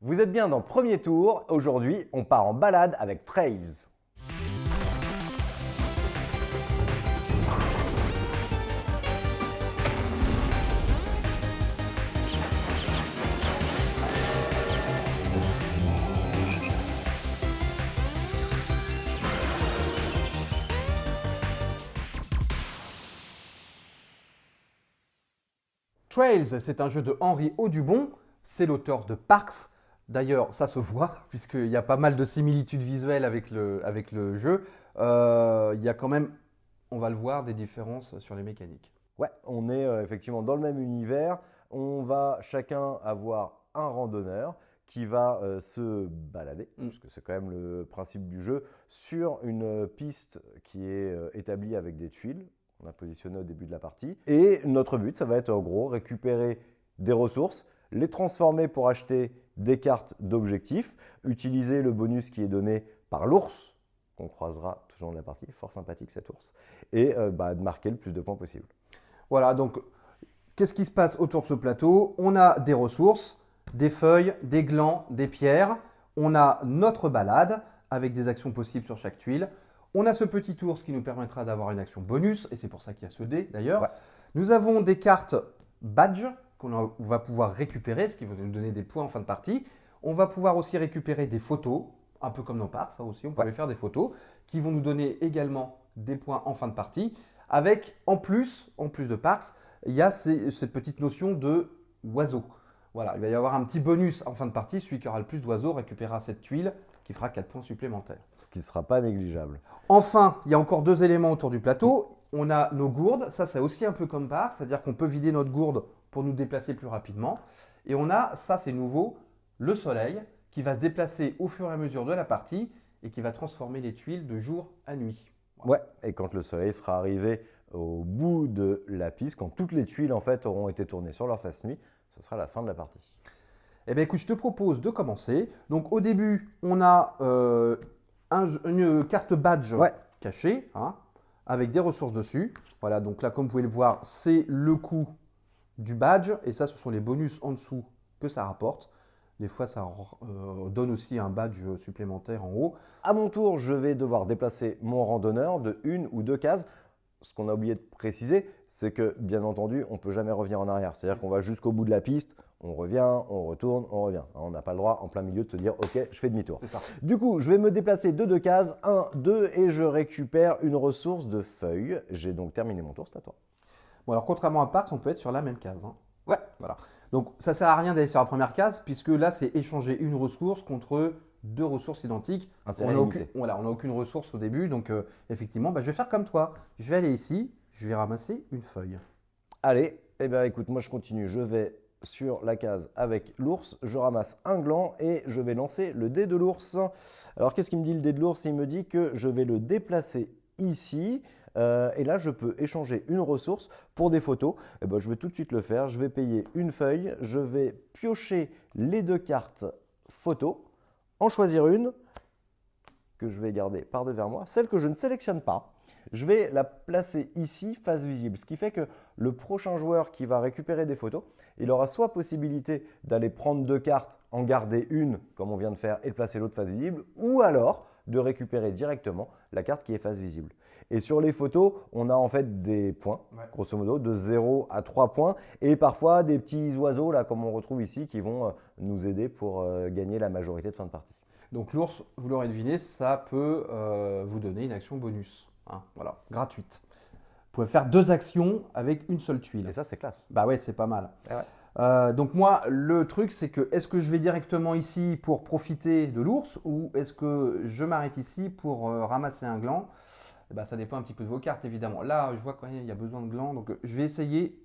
Vous êtes bien dans Premier Tour. Aujourd'hui, on part en balade avec Trails. Trails, c'est un jeu de Henri Audubon, c'est l'auteur de Parks. D'ailleurs, ça se voit, puisqu'il y a pas mal de similitudes visuelles avec le jeu. Il y a quand même, on va le voir, des différences sur les mécaniques. Ouais, on est effectivement dans le même univers. On va chacun avoir un randonneur qui va se balader, parce que c'est quand même le principe du jeu, sur une piste qui est établie avec des tuiles. On a positionné au début de la partie. Et notre but, ça va être en gros récupérer des ressources, les transformer pour acheter des cartes d'objectifs, utiliser le bonus qui est donné par l'ours, qu'on croisera tout au long de la partie, fort sympathique cet ours, et de marquer le plus de points possible. Voilà, donc qu'est-ce qui se passe autour de ce plateau? On a des ressources, des feuilles, des glands, des pierres. On a notre balade avec des actions possibles sur chaque tuile. On a ce petit ours qui nous permettra d'avoir une action bonus, et c'est pour ça qu'il y a ce dé d'ailleurs. Ouais. Nous avons des cartes badge qu'on va pouvoir récupérer, ce qui va nous donner des points en fin de partie. On va pouvoir aussi récupérer des photos, un peu comme dans Parcs, ça aussi, on peut faire des photos, qui vont nous donner également des points en fin de partie. Avec, en plus de Parcs, il y a cette petite notion de oiseau. Voilà, il va y avoir un petit bonus en fin de partie. Celui qui aura le plus d'oiseaux récupérera cette tuile qui fera 4 points supplémentaires. Ce qui ne sera pas négligeable. Enfin, il y a encore deux éléments autour du plateau. On a nos gourdes. Ça, c'est aussi un peu comme Parcs, c'est-à-dire qu'on peut vider notre gourde pour nous déplacer plus rapidement. Et on a, ça c'est nouveau, le soleil qui va se déplacer au fur et à mesure de la partie et qui va transformer les tuiles de jour à nuit. Ouais, et quand le soleil sera arrivé au bout de la piste, quand toutes les tuiles en fait auront été tournées sur leur face nuit, ce sera la fin de la partie. Eh bien écoute, je te propose de commencer. Donc au début, on a une carte badge cachée, avec des ressources dessus. Voilà, donc là comme vous pouvez le voir, c'est le coût du badge. Et ça, ce sont les bonus en dessous que ça rapporte. Des fois, ça donne aussi un badge supplémentaire en haut. À mon tour, je vais devoir déplacer mon randonneur de une ou deux cases. Ce qu'on a oublié de préciser, c'est que, bien entendu, on ne peut jamais revenir en arrière. C'est-à-dire qu'on va jusqu'au bout de la piste, on revient, on retourne, on revient. On n'a pas le droit, en plein milieu, de se dire « Ok, je fais demi-tour ». C'est ça. Du coup, je vais me déplacer de deux cases, 1, 2, et je récupère une ressource de feuilles. J'ai donc terminé mon tour, c'est à toi. Bon, alors contrairement à Parks, on peut être sur la même case. Ouais, voilà. Donc ça ne sert à rien d'aller sur la première case, puisque là, c'est échanger une ressource contre deux ressources identiques. On n'a aucune ressource au début, donc effectivement, je vais faire comme toi. Je vais aller ici, je vais ramasser une feuille. Allez, écoute, moi je continue. Je vais sur la case avec l'ours, je ramasse un gland et je vais lancer le dé de l'ours. Alors qu'est-ce qu'il me dit le dé de l'ours? Il me dit que je vais le déplacer ici. Et là, je peux échanger une ressource pour des photos. Je vais tout de suite le faire. Je vais payer une feuille. Je vais piocher les deux cartes photos, en choisir une que je vais garder par devers moi. Celle que je ne sélectionne pas, je vais la placer ici, face visible. Ce qui fait que le prochain joueur qui va récupérer des photos, il aura soit possibilité d'aller prendre deux cartes, en garder une, comme on vient de faire, et de placer l'autre face visible, ou alors de récupérer directement la carte qui est face visible. Et sur les photos, on a en fait des points, grosso modo, de 0 à 3 points, et parfois des petits oiseaux, là, comme on retrouve ici, qui vont nous aider pour gagner la majorité de fin de partie. Donc l'ours, vous l'aurez deviné, ça peut vous donner une action bonus, voilà, gratuite. Vous pouvez faire deux actions avec une seule tuile. Et ça, c'est classe. Bah ouais, c'est pas mal. Ouais. Donc moi, le truc, c'est que est-ce que je vais directement ici pour profiter de l'ours ou est-ce que je m'arrête ici pour ramasser un gland? Ça dépend un petit peu de vos cartes, évidemment. Là, je vois quand même il y a besoin de glands, donc je vais essayer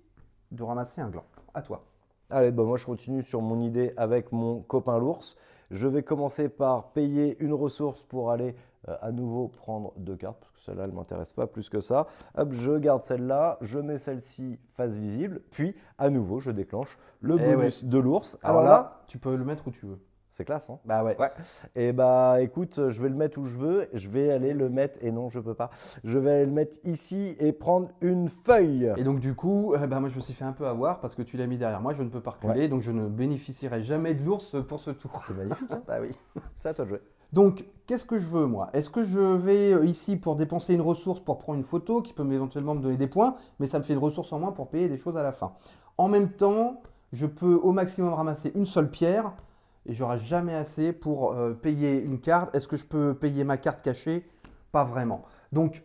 de ramasser un gland. À toi. Allez, moi je continue sur mon idée avec mon copain l'ours. Je vais commencer par payer une ressource pour aller à nouveau prendre deux cartes, parce que celle-là, elle ne m'intéresse pas plus que ça. Hop, je garde celle-là, je mets celle-ci face visible, puis à nouveau, je déclenche le bonus de l'ours. Alors là, tu peux le mettre où tu veux. C'est classe, hein? Bah ouais. Ouais. Et bah écoute, je vais le mettre où je veux. Je vais aller le mettre, et non, je peux pas. Je vais aller le mettre ici et prendre une feuille. Et donc du coup, bah, moi je me suis fait un peu avoir parce que tu l'as mis derrière moi, je ne peux pas reculer, donc je ne bénéficierai jamais de l'ours pour ce tour. C'est magnifique, hein? Bah oui. C'est à toi de jouer. Donc, qu'est-ce que je veux moi? Est-ce que je vais ici pour dépenser une ressource pour prendre une photo qui peut éventuellement me donner des points, mais ça me fait une ressource en moins pour payer des choses à la fin. En même temps, je peux au maximum ramasser une seule pierre et j'aurai jamais assez pour payer une carte. Est-ce que je peux payer ma carte cachée? Pas vraiment. Donc,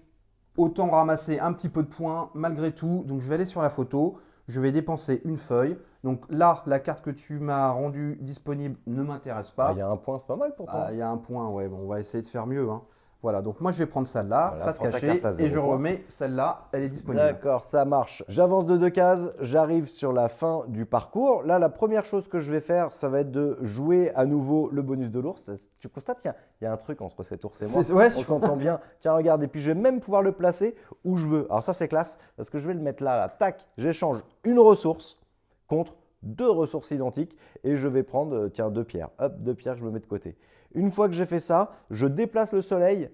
autant ramasser un petit peu de points malgré tout. Donc, je vais aller sur la photo. Je vais dépenser une feuille. Donc là, la carte que tu m'as rendue disponible ne m'intéresse pas. Il y a un point, c'est pas mal pourtant. Il y a un point, ouais. Bon, on va essayer de faire mieux, hein. Voilà, donc moi je vais prendre celle-là, Voilà, face prends ta cachée, carte à et 0 je points. remets celle-là, elle est disponible. D'accord, ça marche. J'avance de 2 cases, j'arrive sur la fin du parcours. Là, la première chose que je vais faire, ça va être de jouer à nouveau le bonus de l'ours. Tu constates qu'il y a un truc entre cet ours et moi. Ouais, On s'entend bien. Tiens, regarde, et puis je vais même pouvoir le placer où je veux. Alors ça, c'est classe, parce que je vais le mettre là, là. Tac, j'échange une ressource contre 2 ressources identiques et je vais prendre, tiens, 2 pierres. Hop, 2 pierres, je me mets de côté. Une fois que j'ai fait ça, je déplace le soleil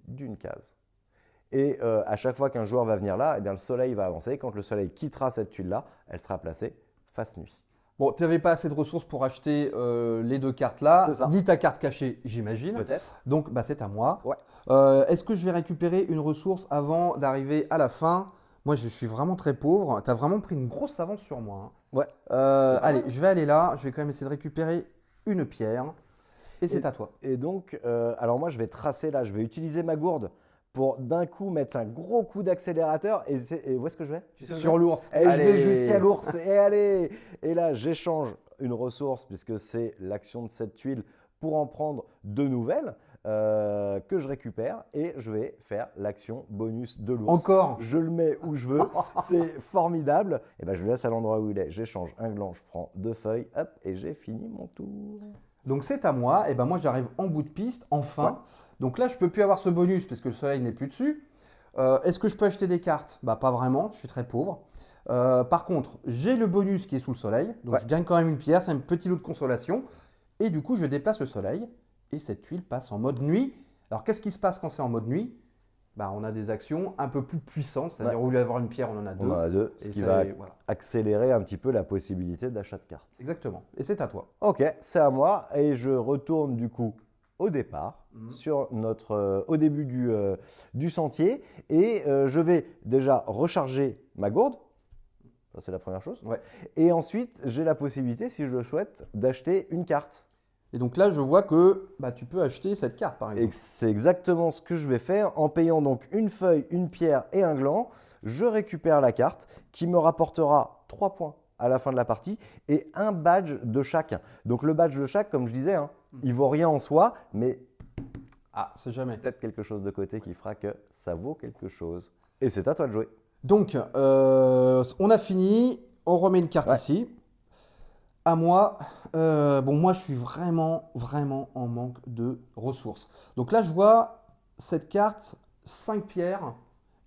d'une case. Et à chaque fois qu'un joueur va venir là, eh bien, le soleil va avancer. Quand le soleil quittera cette tuile-là, elle sera placée face nuit. Bon, tu n'avais pas assez de ressources pour acheter les 2 cartes là, C'est ça. ni ta carte cachée, j'imagine. Peut-être. Donc, bah, c'est à moi. Ouais. Est-ce que je vais récupérer une ressource avant d'arriver à la fin? Moi, je suis vraiment très pauvre. Tu as vraiment pris une grosse avance sur moi, hein. Ouais. Allez, je vais aller là. Je vais quand même essayer de récupérer une pierre. Et c'est à toi. Et donc, alors moi, je vais tracer là, je vais utiliser ma gourde pour d'un coup mettre un gros coup d'accélérateur. Et où est-ce que je vais? Sur l'ours. Et je vais Allez. jusqu'à l'ours. Et allez! Et là, j'échange une ressource, puisque c'est l'action de cette tuile, pour en prendre 2 nouvelles que je récupère. Et je vais faire l'action bonus de l'ours. Encore. Je le mets où je veux. C'est formidable. Et ben, je le laisse à l'endroit où il est. J'échange un gland, je prends 2 feuilles. Hop, et j'ai fini mon tour. Donc c'est à moi, et ben moi j'arrive en bout de piste, enfin. Ouais. Donc là je peux plus avoir ce bonus parce que le soleil n'est plus dessus. Est-ce que je peux acheter des cartes? Bah pas vraiment, je suis très pauvre. Par contre, j'ai le bonus qui est sous le soleil, donc Ouais. je gagne quand même une pierre, c'est un petit lot de consolation. Et du coup je déplace le soleil, et cette tuile passe en mode nuit. Alors qu'est-ce qui se passe quand c'est en mode nuit? Bah, on a des actions un peu plus puissantes, c'est-à-dire au lieu d'avoir une pierre, on en a 2. On en a 2, ce Et qui ça, va voilà. accélérer un petit peu la possibilité d'achat de cartes. Exactement, et c'est à toi. Ok, c'est à moi et je retourne du coup au départ, sur au début du sentier et je vais déjà recharger ma gourde. Ça, c'est la première chose. Ouais. Et ensuite, j'ai la possibilité, si je le souhaite, d'acheter une carte. Et donc là je vois que bah, tu peux acheter cette carte par Et exemple. c'est exactement ce que je vais faire en payant donc une feuille, une pierre et un gland. Je récupère la carte qui me rapportera 3 points à la fin de la partie et un badge de chacun. Donc le badge de chaque, comme je disais, hein, il vaut rien en soi, mais Ah, c'est jamais. peut-être quelque chose de côté qui fera que ça vaut quelque chose. Et c'est à toi de jouer. Donc, on a fini. On remet une carte Ouais. ici. À moi, bon, moi, je suis vraiment, vraiment en manque de ressources. Donc là, je vois cette carte, 5 pierres.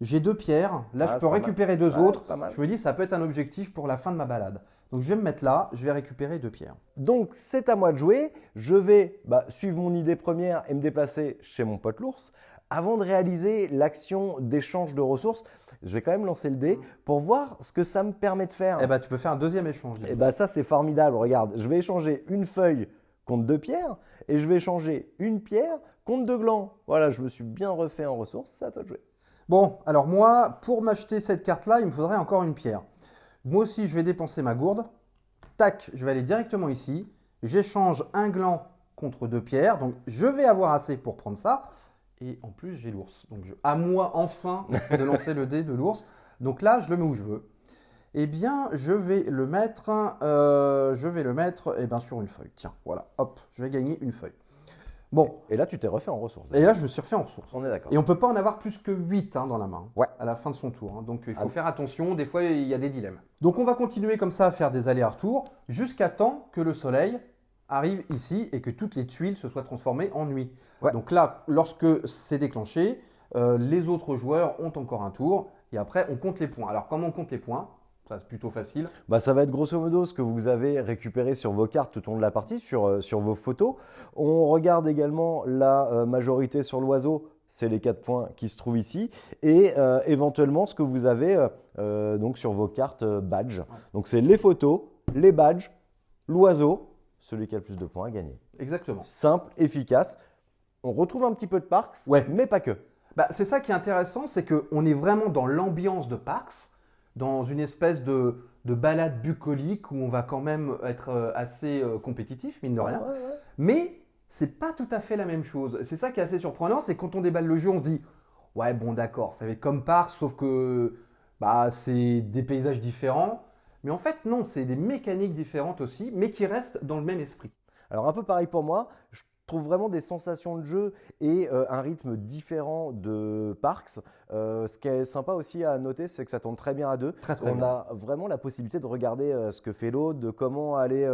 J'ai 2 pierres. Là, Ah, je c'est peux pas mal. récupérer 2 Ouais, autres. c'est pas mal. Je me dis, ça peut être un objectif pour la fin de ma balade. Donc, je vais me mettre là. Je vais récupérer 2 pierres. Donc c'est à moi de jouer. Je vais suivre mon idée première et me déplacer chez mon pote l'ours. Avant de réaliser l'action d'échange de ressources, je vais quand même lancer le dé pour voir ce que ça me permet de faire. Eh ben, tu peux faire un deuxième échange. Et bah ça c'est formidable, regarde, je vais échanger une feuille contre 2 pierres et je vais échanger une pierre contre 2 glands. Voilà, je me suis bien refait en ressources, c'est à toi de jouer. Bon, alors moi, pour m'acheter cette carte-là, il me faudrait encore une pierre. Moi aussi, je vais dépenser ma gourde. Tac, je vais aller directement ici. J'échange un gland contre 2 pierres. Donc, je vais avoir assez pour prendre ça. Et en plus, j'ai l'ours. Donc, à moi, enfin, de lancer le dé de l'ours. Donc là, je le mets où je veux. Eh bien, je vais le mettre sur une feuille. Tiens, voilà, hop, je vais gagner une feuille. Bon, Et là tu t'es refait en ressources. et là, je me suis refait en ressources. On est d'accord. Et on ne peut pas en avoir plus que 8 dans la main Ouais. à la fin de son tour, hein. Donc il faut Ah. faire attention, des fois il y a des dilemmes. Donc on va continuer comme ça à faire des allers-retours jusqu'à temps que le soleil arrive ici et que toutes les tuiles se soient transformées en nuit. Ouais. Donc là, lorsque c'est déclenché, les autres joueurs ont encore un tour et après on compte les points. Alors comment on compte les points? Ça, c'est plutôt facile. Bah, ça va être grosso modo ce que vous avez récupéré sur vos cartes tout au long de la partie, sur vos photos. On regarde également la majorité sur l'oiseau, c'est les 4 points qui se trouvent ici. Et éventuellement ce que vous avez donc sur vos cartes badge. Donc c'est les photos, les badges, l'oiseau, celui qui a le plus de points à gagner. Exactement. Simple, efficace. On retrouve un petit peu de Parks, Ouais. mais pas que. Bah, c'est ça qui est intéressant, c'est qu'on est vraiment dans l'ambiance de Parks, dans une espèce de balade bucolique où on va quand même être assez compétitif, mine de rien. Ouais. Mais c'est pas tout à fait la même chose. C'est ça qui est assez surprenant, c'est quand on déballe le jeu, on se dit ouais, bon, d'accord, ça va être comme Parks, sauf que bah, c'est des paysages différents. Mais en fait, non, c'est des mécaniques différentes aussi, mais qui restent dans le même esprit. Alors un peu pareil pour moi, je trouve vraiment des sensations de jeu et un rythme différent de Parks. Ce qui est sympa aussi à noter, c'est que ça tourne très bien à deux. Très On bien. a vraiment la possibilité de regarder ce que fait l'autre, de comment aller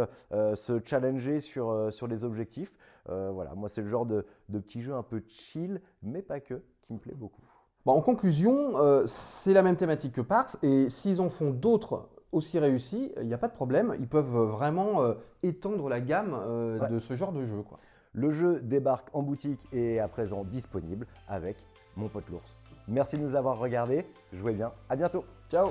se challenger sur les objectifs. Voilà, moi c'est le genre de petit jeu un peu chill, mais pas que, qui me plaît beaucoup. Bon, en conclusion, c'est la même thématique que Parks, et s'ils en font d'autres aussi réussis, il n'y a pas de problème. Ils peuvent vraiment étendre la gamme Ouais. de ce genre de jeu, quoi. Le jeu débarque en boutique et est à présent disponible avec mon pote l'ours. Merci de nous avoir regardés, jouez bien, à bientôt. Ciao!